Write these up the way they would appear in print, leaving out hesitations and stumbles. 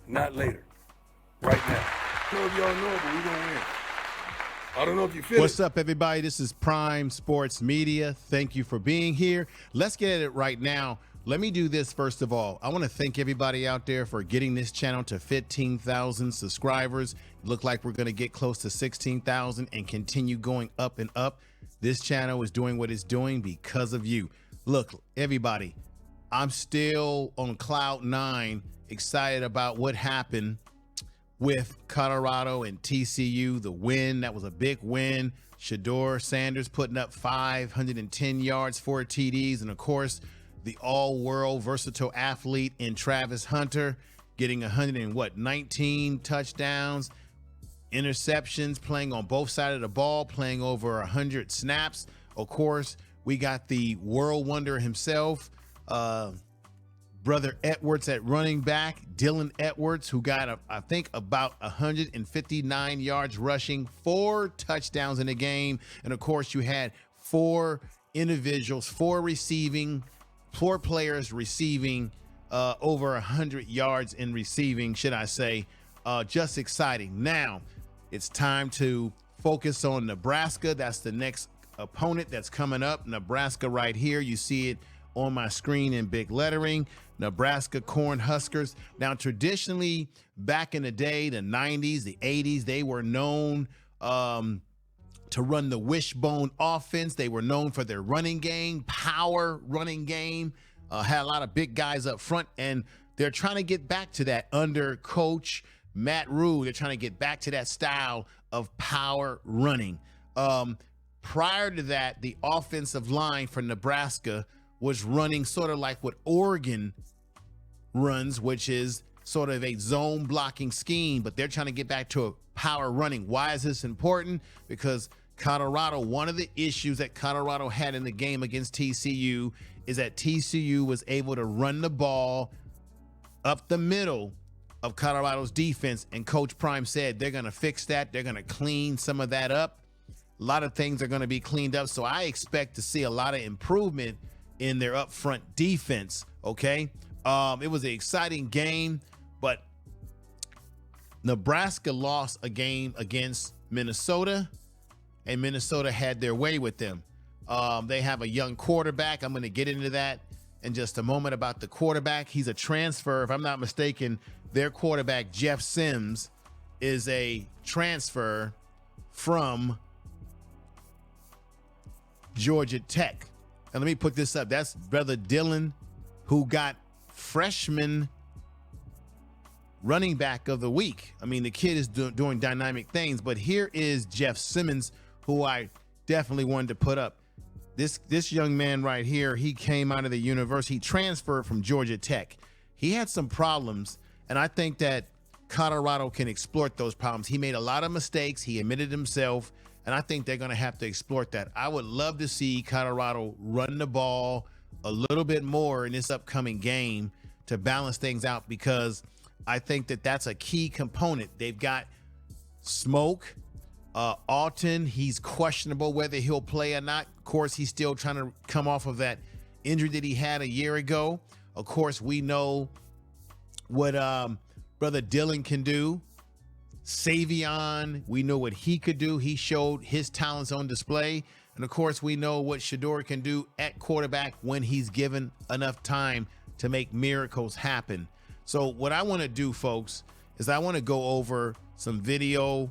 not later. Right now. I don't know if y'all know it, but we gonna win. I don't know if you feel What's up, everybody? This is Prime Sports Media. Thank you for being here. Let's get at it right now. Let me do this first of all. I want to thank everybody out there for getting this channel to 15,000 subscribers. Look like we're going to get close to 16,000 and continue going up and up. This channel is doing what it's doing because of you. Look, everybody, I'm still on cloud nine, excited about what happened with Colorado and TCU, the win. That was a big win. Deion Sanders putting up 510 yards, 4 TDs, and of course, the all-world versatile athlete in Travis Hunter getting 19 touchdowns, interceptions, playing on both sides of the ball, playing over 100 snaps. Of course, we got the world wonder himself, Brother Edwards at running back, Dylan Edwards, who got, I think, about 159 yards rushing, 4 touchdowns in the game. And of course, you had 4 individuals, 4 players receiving over 100 yards in receiving, should I say. Just exciting. Now, it's time to focus on Nebraska. That's the next opponent that's coming up. Nebraska right here. You see it on my screen in big lettering. Nebraska Cornhuskers. Now, traditionally, back in the day, the 90s, the 80s, they were known to run the wishbone offense. They were known for their running game, power running game, had a lot of big guys up front, and they're trying to get back to that under coach Matt Rhule. They're trying to get back to that style of power running. Prior to that, the offensive line for Nebraska was running sort of like what Oregon runs, which is sort of a zone blocking scheme, but they're trying to get back to a power running. Why is this important? Because Colorado, one of the issues that Colorado had in the game against TCU is that TCU was able to run the ball up the middle of Colorado's defense, and Coach Prime said they're going to fix that. They're going to clean some of that up. A lot of things are going to be cleaned up, so I expect to see a lot of improvement in their up front defense. Okay, it was an exciting game, but Nebraska lost a game against Minnesota, and Minnesota had their way with them. They have a young quarterback. I'm going to get into that in just a moment about the quarterback. He's a transfer. If I'm not mistaken, their quarterback, Jeff Sims, is a transfer from Georgia Tech. And let me put this up. That's Brother Dylan, who got freshman running back of the week. I mean, the kid is doing dynamic things, but here is Jeff Simmons, who I definitely wanted to put up. This young man right here, he came out of the university, he transferred from Georgia Tech. He had some problems, and I think that Colorado can exploit those problems. He made a lot of mistakes. He admitted himself, and I think they're going to have to exploit that. I would love to see Colorado run the ball a little bit more in this upcoming game to balance things out, because I think that that's a key component. They've got Smoke, Alton. He's questionable whether he'll play or not. Of course, he's still trying to come off of that injury that he had a year ago. Of course, we know what Brother Dylan can do. Savion, we know what he could do. He showed his talents on display. And of course, we know what Shador can do at quarterback when he's given enough time to make miracles happen. So what I want to do, folks, is I want to go over some video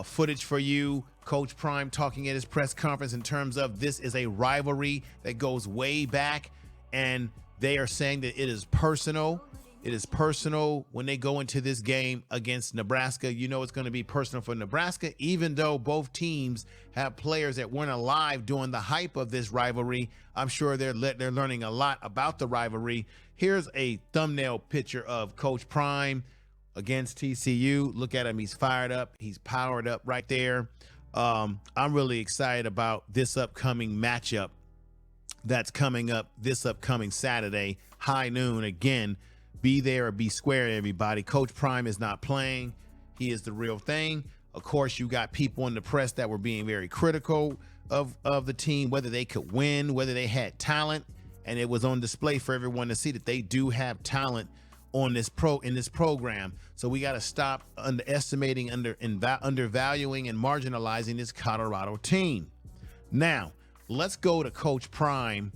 footage for you. Coach Prime talking at his press conference in terms of this is a rivalry that goes way back, and they are saying that it is personal. It is personal when they go into this game against Nebraska. You know it's going to be personal for Nebraska, even though both teams have players that weren't alive during the hype of this rivalry. I'm sure they're learning a lot about the rivalry. Here's a thumbnail picture of Coach Prime against TCU. Look at him. He's fired up. He's powered up right there. I'm really excited about this upcoming matchup that's coming up this upcoming Saturday, high noon. Again, be there or be square, everybody. Coach Prime is not playing. He is the real thing. Of course, you got people in the press that were being very critical of the team, whether they could win, whether they had talent. And it was on display for everyone to see that they do have talent on this program. So we got to stop underestimating, undervaluing, and marginalizing this Colorado team. Now, let's go to Coach Prime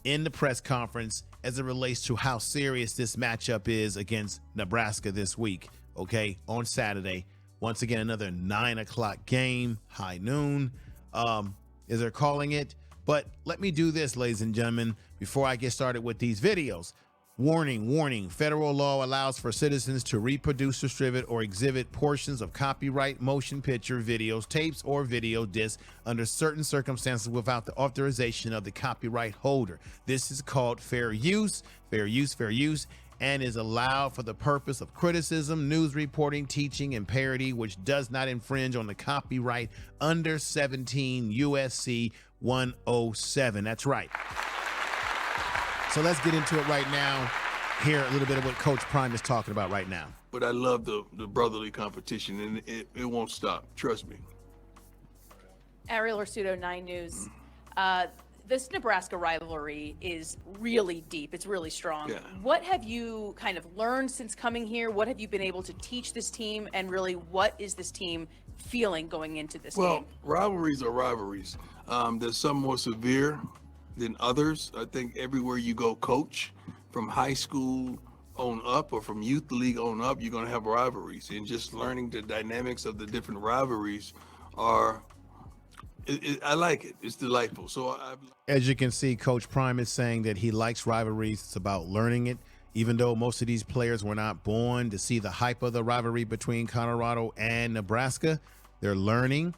in the press conference as it relates to how serious this matchup is against Nebraska this week. Okay, on Saturday. Once again, another 9 o'clock game, high noon, as they're calling it. But let me do this, ladies and gentlemen, before I get started with these videos. Warning, warning. Federal law allows for citizens to reproduce, distribute, or exhibit portions of copyright motion picture, videos, tapes, or video discs under certain circumstances without the authorization of the copyright holder. This is called fair use, and is allowed for the purpose of criticism, news reporting, teaching, and parody, which does not infringe on the copyright under 17 USC 107. That's right. So let's get into it right now. Hear a little bit of what Coach Prime is talking about right now. But I love the brotherly competition, and it won't stop. Trust me. Ariel Orsuto, 9 News. This Nebraska rivalry is really deep. It's really strong. Yeah. What have you kind of learned since coming here? What have you been able to teach this team? And really, what is this team feeling going into this game? Rivalries are rivalries. There's some more severe than others. I think everywhere you go coach, from high school on up or from youth league on up, you're going to have rivalries. And just learning the dynamics of the different rivalries are, I like it. It's delightful. So as you can see, Coach Prime is saying that he likes rivalries. It's about learning it. Even though most of these players were not born to see the hype of the rivalry between Colorado and Nebraska, they're learning.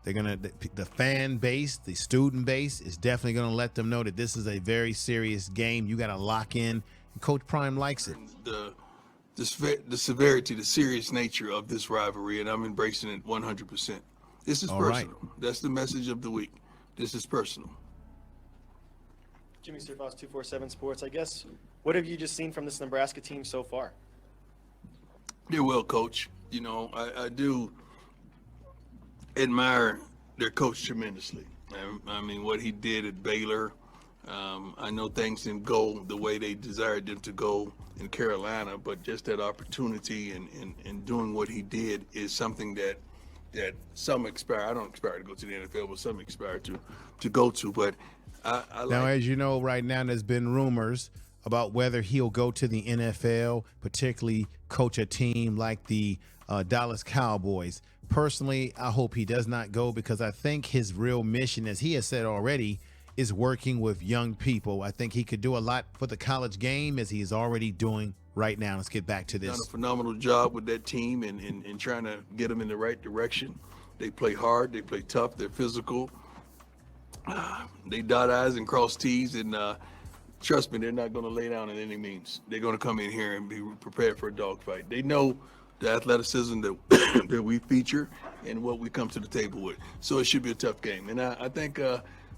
They're gonna, the fan base, the student base is definitely gonna let them know that this is a very serious game. You got to lock in. And Coach Prime likes it. The severity, the serious nature of this rivalry, and I'm embracing it 100%. This is personal. Right. That's the message of the week. This is personal. Jimmy Surfoss, 247 Sports. I guess, what have you just seen from this Nebraska team so far? They're well coached. You know, I do admire their coach tremendously. I mean, what he did at Baylor, I know things didn't go the way they desired them to go in Carolina, but just that opportunity and doing what he did is something that some aspire. I don't aspire to go to the NFL, but some aspire to go to. But I now, as you know, right now there's been rumors about whether he'll go to the NFL, particularly coach a team like the Dallas Cowboys. Personally, I hope he does not go, because I think his real mission, as he has said already, is working with young people. I think he could do a lot for the college game, as he is already doing right now. Let's get back to this. Done a phenomenal job with that team and trying to get them in the right direction. They play hard, they play tough, they're physical. They dot I's and cross T's, and trust me, they're not going to lay down in any means. They're going to come in here and be prepared for a dogfight. They know the athleticism that that we feature and what we come to the table with. So it should be a tough game. And I think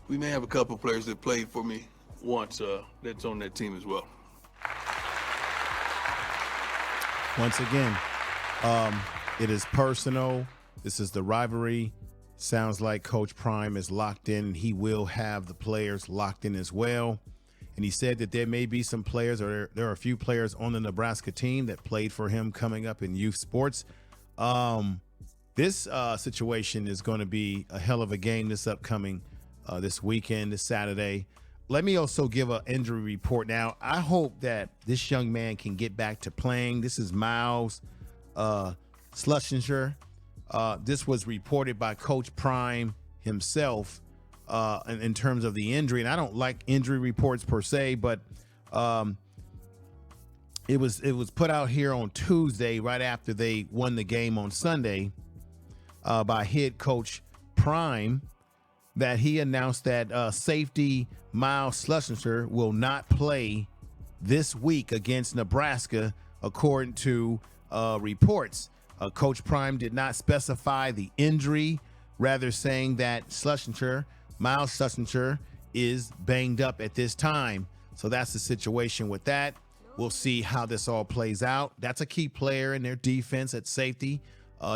we may have a couple players that played for me once that's on that team as well. Once again, it is personal. This is the rivalry. Sounds like Coach Prime is locked in. He will have the players locked in as well. And he said that there may be some players, or there are a few players on the Nebraska team that played for him coming up in youth sports. This situation is going to be a hell of a game this upcoming this weekend, this Saturday. Let me also give an injury report now. I hope that this young man can get back to playing. This is Miles Schlesinger. This was reported by Coach Prime himself in terms of the injury. And I don't like injury reports per se, but it was put out here on Tuesday, right after they won the game on Sunday, by head coach Prime, that he announced that safety Miles Schlesinger will not play this week against Nebraska, according to reports. Coach Prime did not specify the injury, rather saying that Miles Schlesinger is banged up at this time. So that's the situation with that. We'll see how this all plays out. That's a key player in their defense at safety.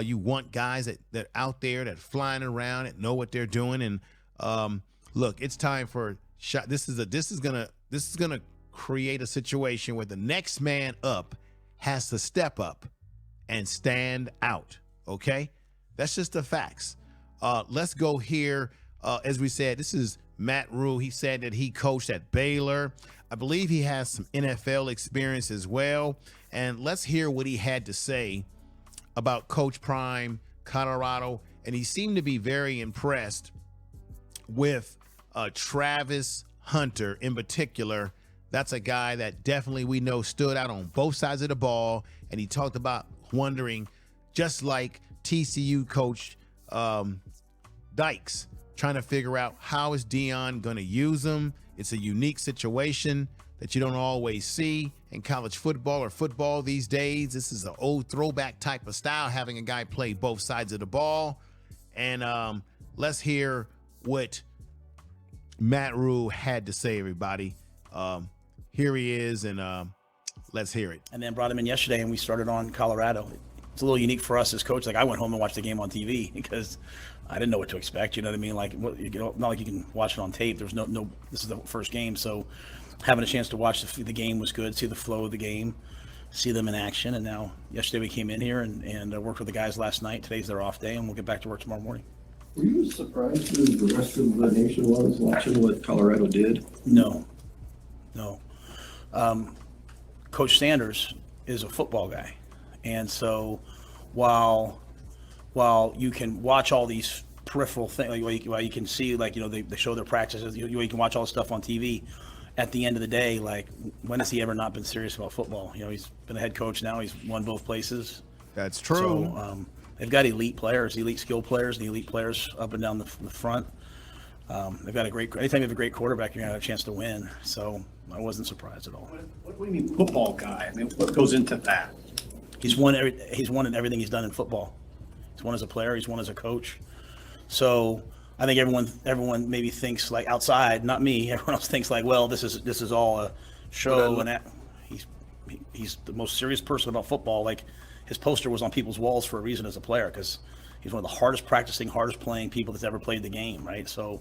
You want guys that out there, that flying around, that know what they're doing. And look, it's time for shot. This is gonna create a situation where the next man up has to step up and stand out. Okay, that's just the facts. Let's go here. As we said, this is Matt Rhule. He said that he coached at Baylor. I believe he has some NFL experience as well. And let's hear what he had to say about Coach Prime, Colorado. And he seemed to be very impressed with Travis Hunter in particular. That's a guy that definitely we know stood out on both sides of the ball. And he talked about wondering, just like TCU coach Dykes, trying to figure out how is Deion going to use him. It's a unique situation that you don't always see in college football or football these days. This is an old throwback type of style, having a guy play both sides of the ball. And let's hear what Matt Rhule had to say, everybody. Here he is, and let's hear it. And then brought him in yesterday, and we started on Colorado. It's a little unique for us as coach. Like, I went home and watched the game on TV because I didn't know what to expect. You know what I mean? Like, not like you can watch it on tape. There's no. This is the first game, so having a chance to watch the game was good. See the flow of the game, see them in action. And now, yesterday we came in here and worked with the guys last night. Today's their off day, and we'll get back to work tomorrow morning. Were you surprised as the rest of the nation was watching what Colorado did? No. Coach Sanders is a football guy, and so while you can watch all these peripheral things, while you can see, like, you know, they show their practices, you can watch all the stuff on TV. At the end of the day, like, when has he ever not been serious about football? You know, he's been a head coach now. He's won both places. That's true. So they've got elite players, elite skill players, and elite players up and down the front. They've got anytime you have a great quarterback, you're going to have a chance to win. So I wasn't surprised at all. What do you mean football guy? I mean, what goes into that? He's won in everything he's done in football. He's won as a player. He's won as a coach. So I think everyone maybe thinks, like, outside, not me. Everyone else thinks, like, well, this is all a show, and that he's the most serious person about football. Like, his poster was on people's walls for a reason as a player, because he's one of the hardest practicing, hardest playing people that's ever played the game, right? So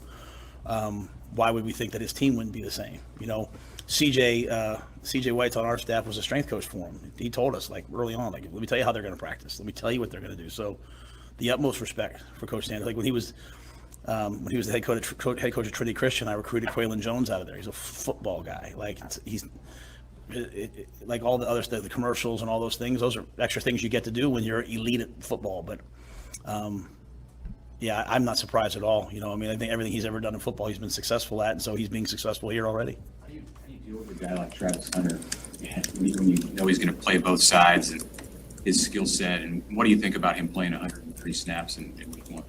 why would we think that his team wouldn't be the same? You know, CJ White's on our staff was a strength coach for him. He told us, like, early on, like, let me tell you how they're going to practice. Let me tell you what they're going to do. So the utmost respect for Coach Sanders. Like, when he was the head coach of Trinity Christian, I recruited Quaylen Jones out of there. He's a football guy. Like, like all the other stuff, the commercials and all those things, those are extra things you get to do when you're elite at football. But yeah, I'm not surprised at all. You know, I mean, I think everything he's ever done in football, he's been successful at, and so he's being successful here already. How do you deal with a guy like Travis Hunter when you know he's going to play both sides and his skill set? And what do you think about him playing 103 snaps in week one?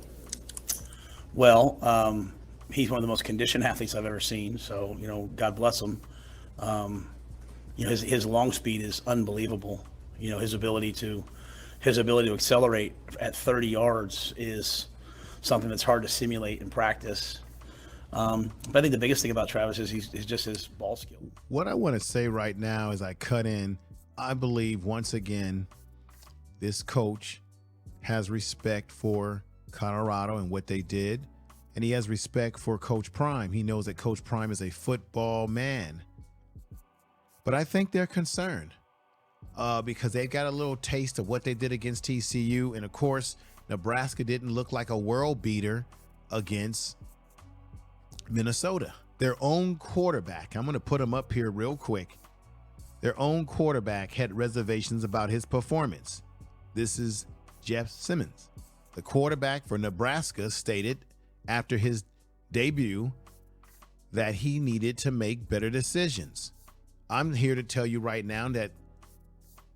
Well, he's one of the most conditioned athletes I've ever seen. So, you know, God bless him. You know, his long speed is unbelievable. You know, his ability to accelerate at 30 yards is something that's hard to simulate in practice. But I think the biggest thing about Travis is he's just his ball skill. What I want to say right now as I cut in, I believe once again, this coach has respect for Colorado and what they did, and he has respect for Coach Prime. He knows that Coach Prime is a football man. But I think they're concerned because they got a little taste of what they did against TCU. And of course, Nebraska didn't look like a world beater against Minnesota. Their own quarterback, I'm going to put him up here real quick. Their own quarterback had reservations about his performance. This is Jeff Simmons. The quarterback for Nebraska stated after his debut that he needed to make better decisions. I'm here to tell you right now that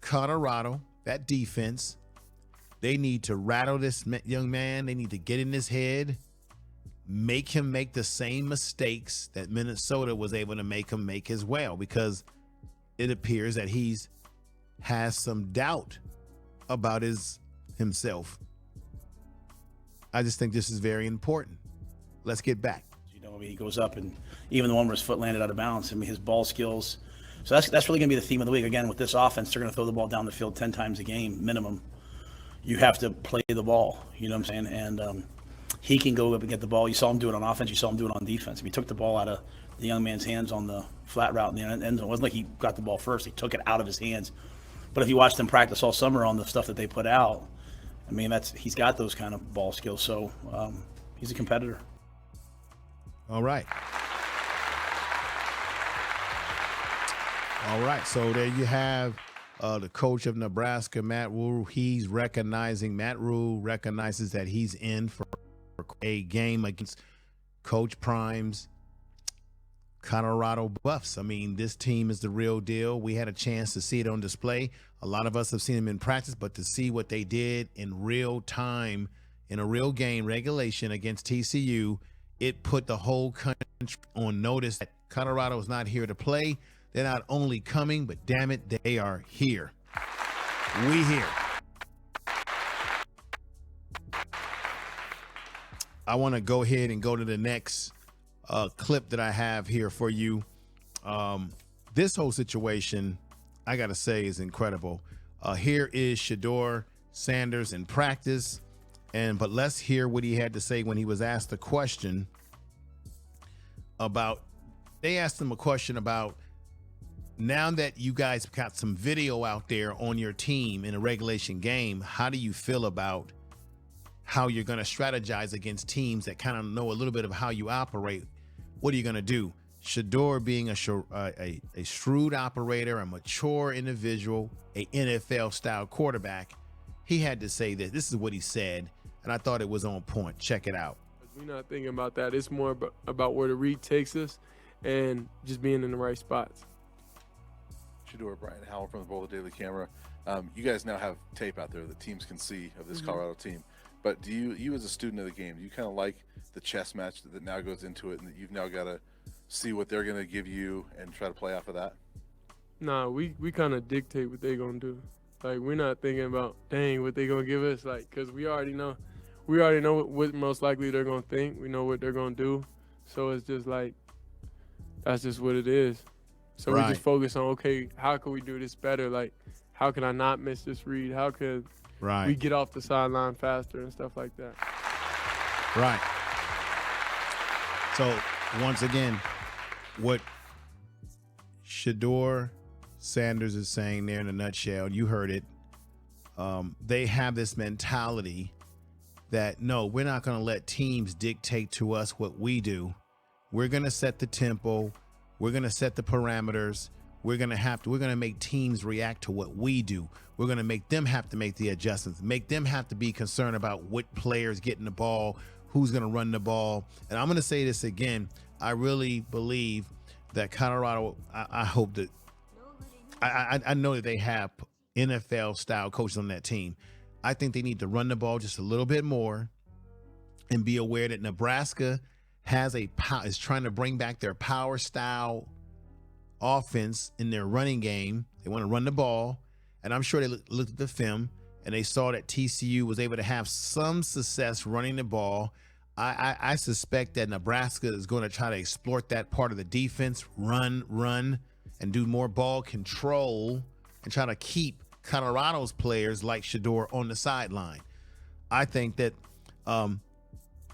Colorado, that defense, they need to rattle this young man. They need to get in his head, make him make the same mistakes that Minnesota was able to make him make as well, because it appears that has some doubt about himself. I just think this is very important. Let's get back. You know, I mean, he goes up, and even the one where his foot landed out of bounds, I mean, his ball skills. So that's really going to be the theme of the week. Again, with this offense, they're going to throw the ball down the field 10 times a game minimum. You have to play the ball, you know what I'm saying? And he can go up and get the ball. You saw him do it on offense. You saw him do it on defense. He took the ball out of the young man's hands on the flat route in the end zone. It wasn't like he got the ball first. He took it out of his hands. But if you watch them practice all summer on the stuff that they put out, I mean, he's got those kind of ball skills. So he's a competitor. All right. All right. So there you have the coach of Nebraska, Matt Rhule. Matt Rhule recognizes that he's in for a game against Coach Prime's Colorado Buffs. I mean, this team is the real deal. We had a chance to see it on display. A lot of us have seen them in practice, but to see what they did in real time, in a real game, regulation against TCU, it put the whole country on notice that Colorado is not here to play. They're not only coming, but damn it, they are here. We here. I want to go ahead and go to the next clip that I have here for you. This whole situation, I got to say, is incredible. Here is Deion Sanders in practice. But let's hear what he had to say when he was asked a question about, they asked him a question about, now that you guys got some video out there on your team in a regulation game, how do you feel about how you're going to strategize against teams that kind of know a little bit of how you operate? What are you going to do? Shedeur, being a shrewd operator, a mature individual, a NFL style quarterback, he had to say this. This is what he said, and I thought it was on point. Check it out. We're not thinking about that. It's more about where the read takes us and just being in the right spots. Shedeur, Brian Howell from the Boulder Daily Camera. You guys now have tape out there that teams can see of this Colorado team. But do you as a student of the game, do you kind of like the chess match that now goes into it, and that you've now got to see what they're going to give you and try to play off of that? Nah, we kind of dictate what they're going to do. Like, we're not thinking about, dang, what they're going to give us, like, because we already know what most likely they're going to think. We know what they're going to do. So it's just like, that's just what it is. So we just focus on, okay, how can we do this better? Like, how can I not miss this read? How could we get off the sideline faster and stuff like that? Right. So once again, what Deion Sanders is saying there in a nutshell, you heard it. They have this mentality that, no, we're not going to let teams dictate to us what we do. We're going to set the tempo. We're going to set the parameters. We're going to make teams react to what we do. We're going to make them have to make the adjustments, make them have to be concerned about what players getting the ball, who's going to run the ball. And I'm going to say this again. I really believe that Colorado, I hope that, I know that they have NFL style coaches on that team. I think they need to run the ball just a little bit more and be aware that Nebraska is trying to bring back their power style offense in their running game. They want to run the ball, and I'm sure they looked at the film and they saw that TCU was able to have some success running the ball. I suspect that Nebraska is going to try to exploit that part of the defense, run, and do more ball control and try to keep Colorado's players like Shedeur on the sideline. I think that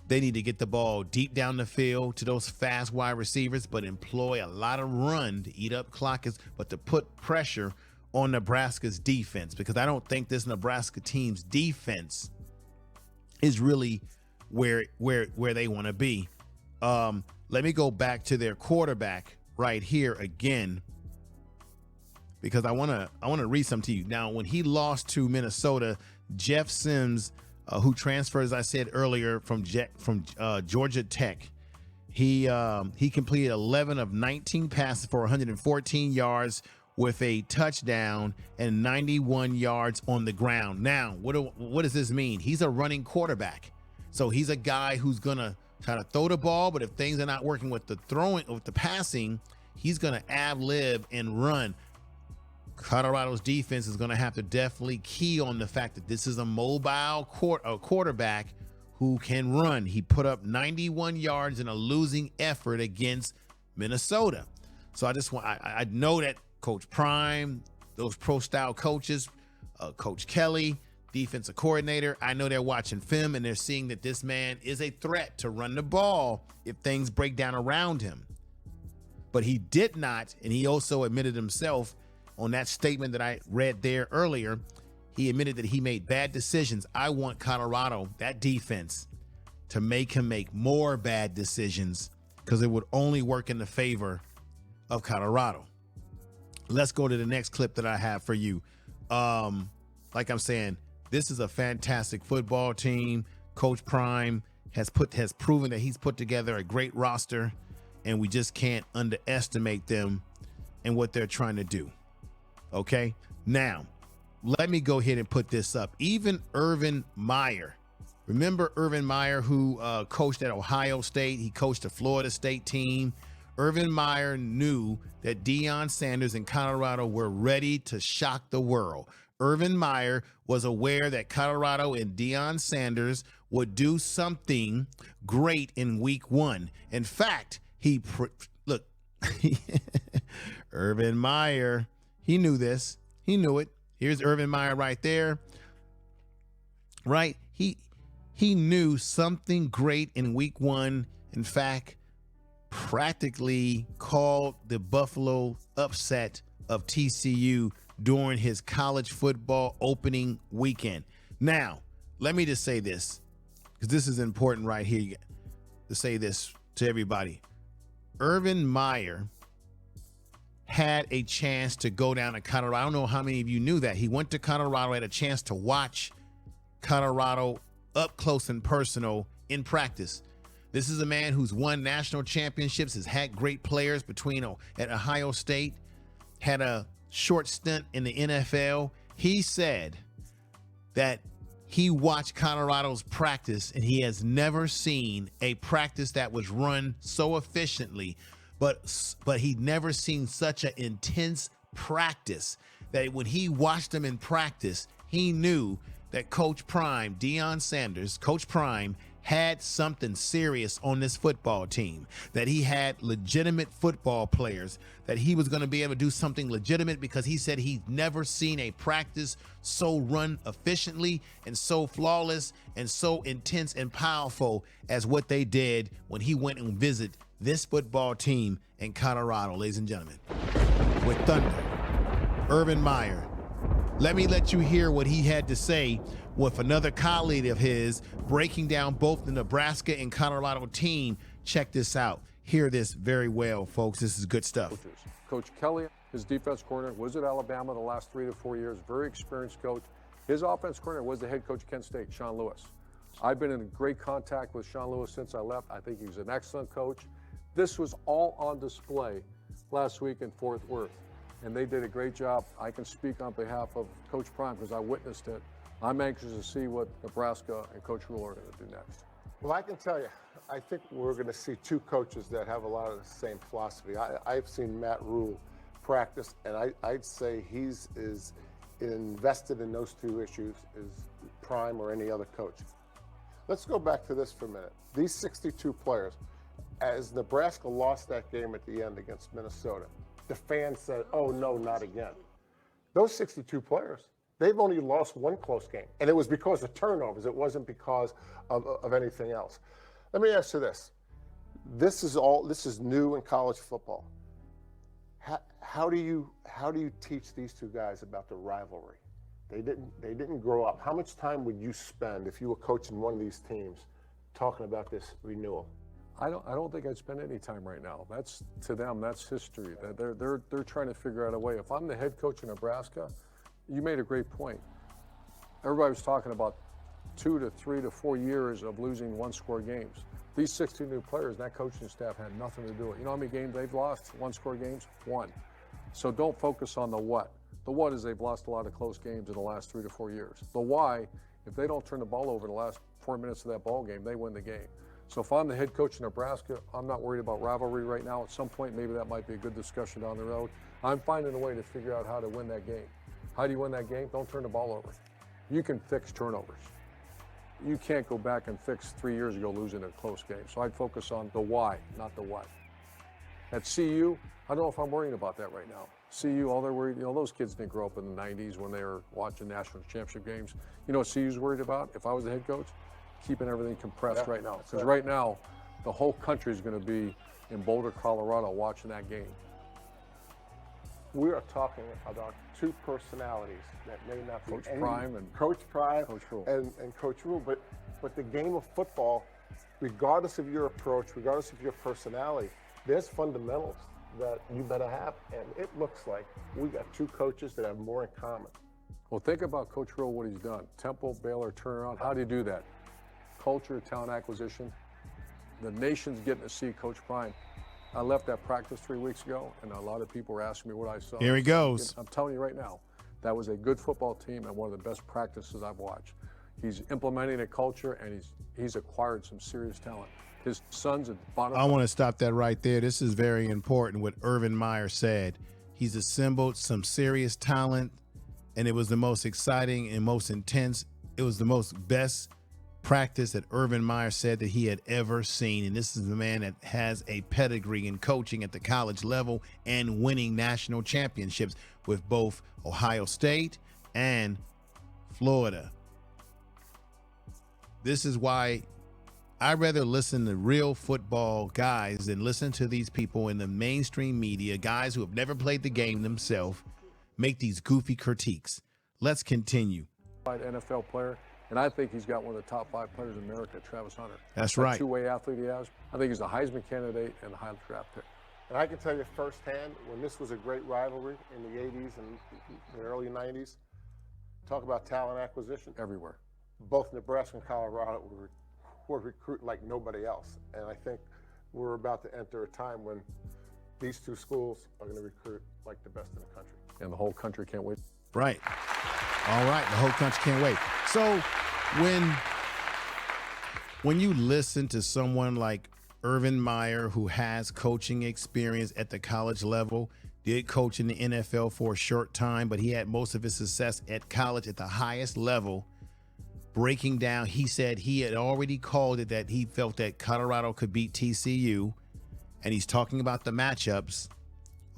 they need to get the ball deep down the field to those fast wide receivers, but employ a lot of run to eat up clock, but to put pressure on Nebraska's defense, because I don't think this Nebraska team's defense is really where they want to be. Let me go back to their quarterback right here again, because I want to read something to you. Now, when he lost to Minnesota, Jeff Sims, who transferred, as I said earlier, from Georgia Tech, he completed 11 of 19 passes for 114 yards with a touchdown and 91 yards on the ground. Now, what does this mean? He's a running quarterback, so he's a guy who's gonna try to throw the ball, but if things are not working with the throwing, with the passing, he's gonna ad-lib and run. Colorado's defense is going to have to definitely key on the fact that this is a mobile quarterback who can run. He put up 91 yards in a losing effort against Minnesota. So I know that Coach Prime, those pro-style coaches, Coach Kelly, defensive coordinator. I know they're watching film and they're seeing that this man is a threat to run the ball if things break down around him. But he did not, and he also admitted himself on that statement that I read there earlier, he admitted that he made bad decisions. I want Colorado, that defense, to make him make more bad decisions because it would only work in the favor of Colorado. Let's go to the next clip that I have for you. Like I'm saying, this is a fantastic football team. Coach Prime has proven that he's put together a great roster, and we just can't underestimate them and what they're trying to do. Okay, now let me go ahead and put this up. Even Urban Meyer, remember Urban Meyer, who coached at Ohio State? He coached the Florida State team. Urban Meyer knew that Deion Sanders and Colorado were ready to shock the world. Urban Meyer was aware that Colorado and Deion Sanders would do something great in week 1. In fact, look, Urban Meyer, he knew this. He knew it. Here's Urban Meyer right there. Right? He knew something great in week 1. In fact, practically called the Buffalo upset of TCU during his college football opening weekend. Now, let me just say this, because this is important right here to say this to everybody. Urban Meyer had a chance to go down to Colorado. I don't know how many of you knew that. He went to Colorado, had a chance to watch Colorado up close and personal in practice. This is a man who's won national championships, has had great players at Ohio State, had a short stint in the NFL. He said that he watched Colorado's practice and he has never seen a practice that was run so efficiently, but he'd never seen such an intense practice that when he watched them in practice, he knew that Coach Prime, Deion Sanders, Coach Prime, had something serious on this football team, that he had legitimate football players, that he was going to be able to do something legitimate, because he said he'd never seen a practice so run efficiently and so flawless and so intense and powerful as what they did when he went and visited this football team in Colorado, ladies and gentlemen, with Thunder. Urban Meyer. Let me let you hear what he had to say with another colleague of his, breaking down both the Nebraska and Colorado team. Check this out. Hear this very well, folks. This is good stuff. Coach Kelly, his defense coordinator, was at Alabama the last 3 to 4 years, very experienced coach. His offense coordinator was the head coach of Kent State, Sean Lewis. I've been in great contact with Sean Lewis since I left. I think he's an excellent coach. This was all on display last week in Fort Worth, and they did a great job. I can speak on behalf of Coach Prime because I witnessed it. I'm anxious to see what Nebraska and Coach Rhule are going to do next. Well, I can tell you, I think we're going to see two coaches that have a lot of the same philosophy. I've seen Matt Rhule practice, and I'd say he's as invested in those two issues as Prime or any other coach. Let's go back to this for a minute. These 62 players, as Nebraska lost that game at the end against Minnesota, the fans said, oh, no, not again. Those 62 players, they've only lost one close game, and it was because of turnovers. It wasn't because of anything else. Let me ask you this. This is new in college football. How do you teach these two guys about the rivalry? They didn't grow up. How much time would you spend if you were coaching one of these teams talking about this renewal? I don't think I'd spend any time right now. That's, to them, that's history. They're trying to figure out a way. If I'm the head coach of Nebraska, you made a great point. Everybody was talking about 2 to 3 to 4 years of losing one-score games. These 16 new players, that coaching staff had nothing to do with it. You know how many games they've lost, one-score games? 1. So don't focus on the what. The what is they've lost a lot of close games in the last 3 to 4 years. The why, if they don't turn the ball over in the last 4 minutes of that ball game, they win the game. So if I'm the head coach of Nebraska, I'm not worried about rivalry right now. At some point, maybe that might be a good discussion down the road. I'm finding a way to figure out how to win that game. How do you win that game? Don't turn the ball over. You can fix turnovers. You can't go back and fix 3 years ago losing a close game. So I'd focus on the why, not the what. At CU, I don't know if I'm worrying about that right now. CU, all they're worried, those kids didn't grow up in the 90s when they were watching national championship games. You know what CU's worried about? If I was the head coach, keeping everything compressed right now. Because right now, the whole country is going to be in Boulder, Colorado, watching that game. We are talking about two personalities that may not be Coach Prime and Coach Prime Coach Rhule. and Coach Rhule, but the game of football, regardless of your approach, regardless of your personality, there's fundamentals that you better have, and it looks like we got two coaches that have more in common. Well, think about Coach Rhule, what he's done. Temple, Baylor, turnaround. How do you do that? Culture, talent acquisition. The nation's getting to see Coach Prime. I left that practice 3 weeks ago, and a lot of people were asking me what I saw. Here he goes. I'm telling you right now, that was a good football team and one of the best practices I've watched. He's implementing a culture, and he's acquired some serious talent. His son's at bottom. I want to stop that right there. This is very important what Urban Meyer said. He's assembled some serious talent, and it was the most exciting and most intense. It was the most best practice that Urban Meyer said that he had ever seen. And this is the man that has a pedigree in coaching at the college level and winning national championships with both Ohio State and Florida. This is why I'd rather listen to real football guys than listen to these people in the mainstream media, guys who have never played the game themselves, make these goofy critiques. Let's continue. NFL player, and I think he's got one of the top 5 players in America, Travis Hunter. That's right. Two-way athlete he has. I think he's a Heisman candidate and a high draft pick. And I can tell you firsthand, when this was a great rivalry in the 80s and the early 90s, talk about talent acquisition. Everywhere. Both Nebraska and Colorado were recruiting like nobody else. And I think we're about to enter a time when these two schools are going to recruit like the best in the country. And the whole country can't wait. Right. All right. The whole country can't wait. So when you listen to someone like Urban Meyer, who has coaching experience at the college level, did coach in the NFL for a short time, but he had most of his success at college at the highest level, breaking down, he said he had already called it that he felt that Colorado could beat TCU, and he's talking about the matchups.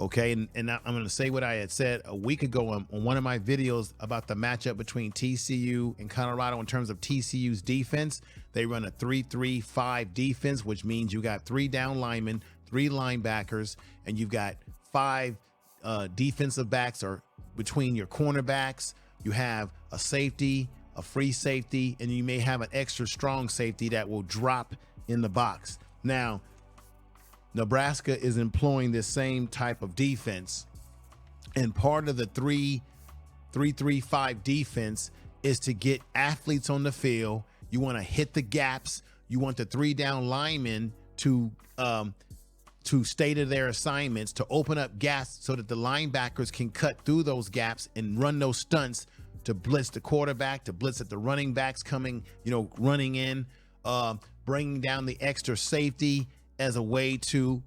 Okay, and I'm going to say what I had said a week ago on one of my videos about the matchup between TCU and Colorado in terms of TCU's defense. They run a 3-3-5 defense, which means you got 3 down linemen, 3 linebackers, and you've got 5 defensive backs or between your cornerbacks. You have a safety, a free safety, and you may have an extra strong safety that will drop in the box. Now, Nebraska is employing this same type of defense, and part of the 3-3-5 defense is to get athletes on the field. You want to hit the gaps. You want the 3 down linemen to stay to their assignments, to open up gaps so that the linebackers can cut through those gaps and run those stunts to blitz the quarterback, to blitz at the running backs coming, running in, bringing down the extra safety as a way to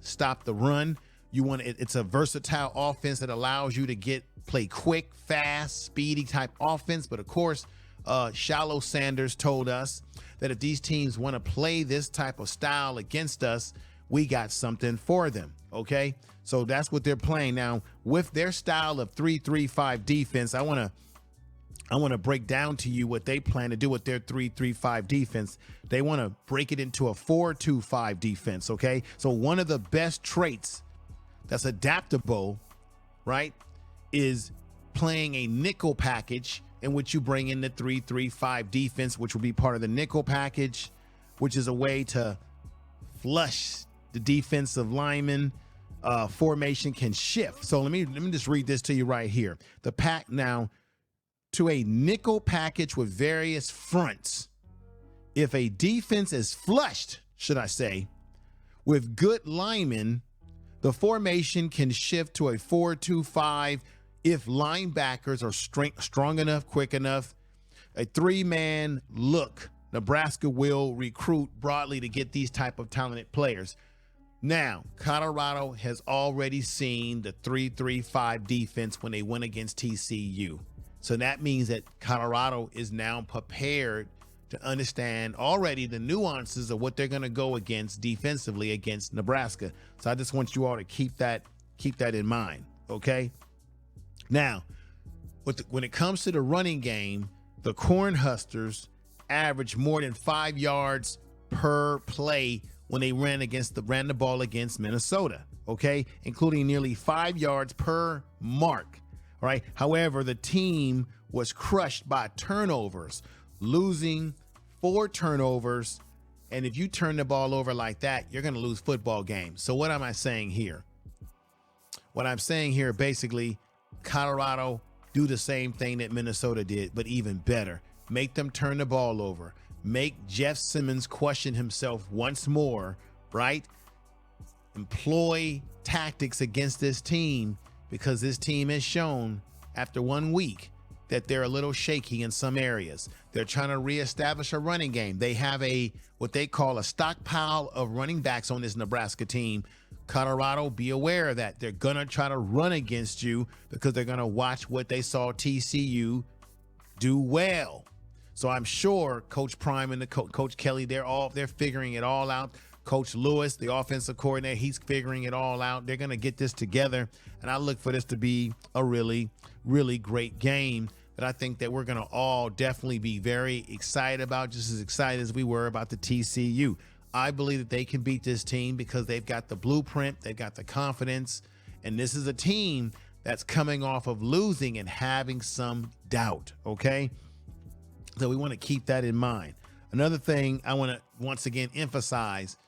stop the run. It's a versatile offense that allows you to play quick, fast, speedy type offense. But of course, Shallow Sanders told us that if these teams want to play this type of style against us, we got something for them. Okay, so that's what they're playing now with their style of 3-3-5 defense. I want to break down to you what they plan to do with their 3-3-5 defense. They want to break it into a 4-2-5 defense, okay? So one of the best traits that's adaptable, right, is playing a nickel package in which you bring in the 3-3-5 defense, which will be part of the nickel package, which is a way to flush the defensive lineman. Formation can shift. So let me just read this to you right here. The pack now, to a nickel package with various fronts. If a defense is flushed, should I say, with good linemen, the formation can shift to a 4-2-5 if linebackers are strong enough, quick enough. A 3-man look. Nebraska will recruit broadly to get these type of talented players. Now, Colorado has already seen the 3-3-5 defense when they went against TCU. So that means that Colorado is now prepared to understand already the nuances of what they're going to go against defensively against Nebraska. So I just want you all to keep that in mind, okay? Now, when it comes to the running game, the Cornhuskers averaged more than 5 yards per play when they ran the ball against Minnesota, okay? Including nearly 5 yards per mark, all right? However, the team was crushed by turnovers, losing 4 turnovers. And if you turn the ball over like that, you're going to lose football games. So what am I saying here? What I'm saying here, basically, Colorado do the same thing that Minnesota did, but even better. Make them turn the ball over. Make Jeff Simmons question himself once more, right? Employ tactics against this team, because this team has shown after 1 week that they're a little shaky in some areas. They're trying to reestablish a running game. They have what they call a stockpile of running backs on this Nebraska team. Colorado, be aware of that. They're going to try to run against you because they're going to watch what they saw TCU do well. So I'm sure Coach Prime and Coach Kelly, they're figuring it all out. Coach Lewis, the offensive coordinator, he's figuring it all out. They're going to get this together, and I look for this to be a really, really great game that I think that we're going to all definitely be very excited about, just as excited as we were about the TCU. I believe that they can beat this team because they've got the blueprint, they've got the confidence, and this is a team that's coming off of losing and having some doubt, okay? So we want to keep that in mind. Another thing I want to once again emphasize,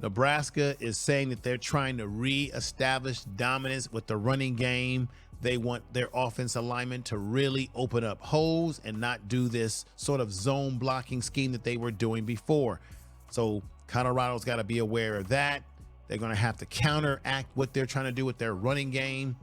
Nebraska is saying that they're trying to reestablish dominance with the running game. They want their offensive alignment to really open up holes and not do this sort of zone blocking scheme that they were doing before. So Colorado's got to be aware of that. They're going to have to counteract what they're trying to do with their running game.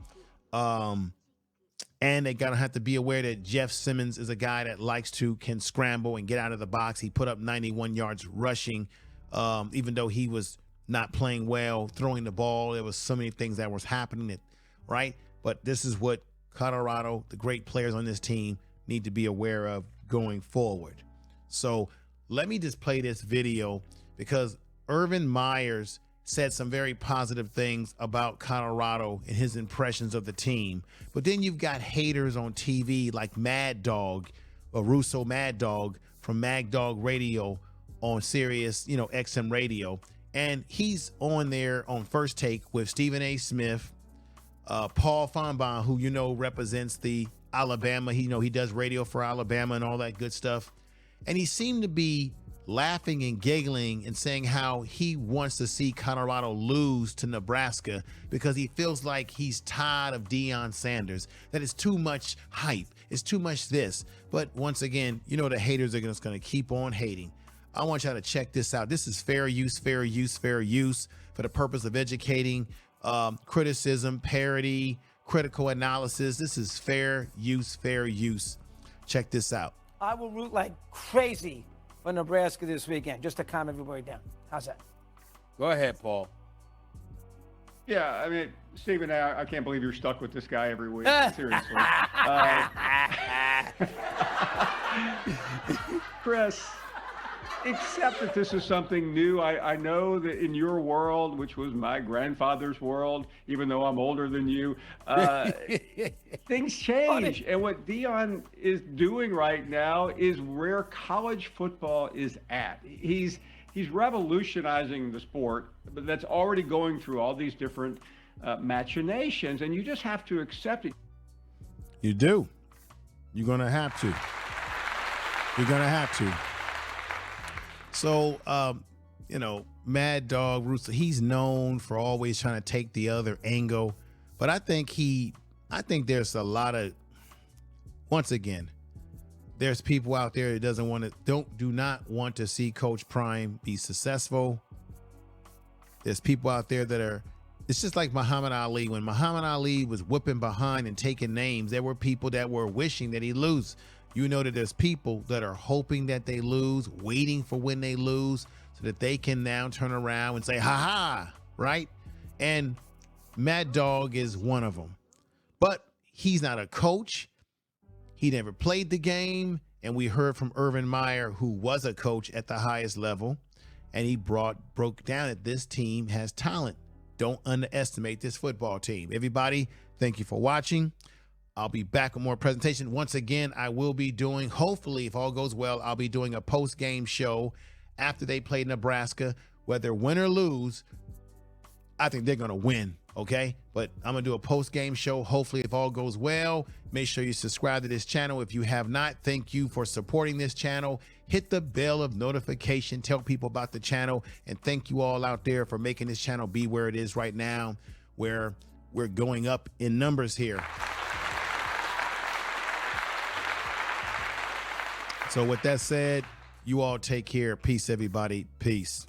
And they gotta have to be aware that Jeff Simmons is a guy that can scramble and get out of the box. He put up 91 yards rushing, even though he was not playing well, throwing the ball. There was so many things that was happening, right? But this is what Colorado, the great players on this team, need to be aware of going forward. So let me just play this video because Urban Meyers said some very positive things about Colorado and his impressions of the team. But then you've got haters on TV like Mad Dog, or Russo Mad Dog from Mad Dog Radio on Sirius, XM Radio. And he's on there on First Take with Stephen A. Smith, Paul Fonbaum, who, represents the Alabama. He does radio for Alabama and all that good stuff. And he seemed to be laughing and giggling and saying how he wants to see Colorado lose to Nebraska because he feels like he's tired of Deion Sanders, that it's too much hype, it's too much this. But once again, the haters are just going to keep on hating. I want y'all to check this out. This is fair use for the purpose of educating, criticism, parody, critical analysis. This is fair use. Check this out. I will root like crazy for Nebraska this weekend, just to calm everybody down. How's that? Go ahead, Paul. Yeah, I mean, Stephen, I can't believe you're stuck with this guy every week. Seriously. Chris, except that this is something new. I know that in your world, which was my grandfather's world, even though I'm older than you, things change. And what Deion is doing right now is where college football is at. He's revolutionizing the sport, but that's already going through all these different machinations, and you just have to accept it. You do. You're going to have to. So, Mad Dog Rooster, he's known for always trying to take the other angle, but I think there's a lot of, once again, there's people out there that do not want to see Coach Prime be successful. There's people out there that it's just like Muhammad Ali. When Muhammad Ali was whipping behind and taking names, there were people that were wishing that he lose. That there's people that are hoping that they lose, waiting for when they lose so that they can now turn around and say, ha, right? And Mad Dog is one of them. But he's not a coach. He never played the game, And we heard from Urban Meyer, who was a coach at the highest level, and he broke down that this team has talent. Don't underestimate this football team. Everybody, thank you for watching. I'll be back with more presentation. Once again, I will be doing, hopefully, if all goes well, I'll be doing a post-game show after they play Nebraska. Whether win or lose, I think they're going to win, okay? But I'm going to do a post-game show. Hopefully, if all goes well, make sure you subscribe to this channel. If you have not, thank you for supporting this channel. Hit the bell of notification. Tell people about the channel. And thank you all out there for making this channel be where it is right now, where we're going up in numbers here. So with that said, you all take care. Peace, everybody. Peace.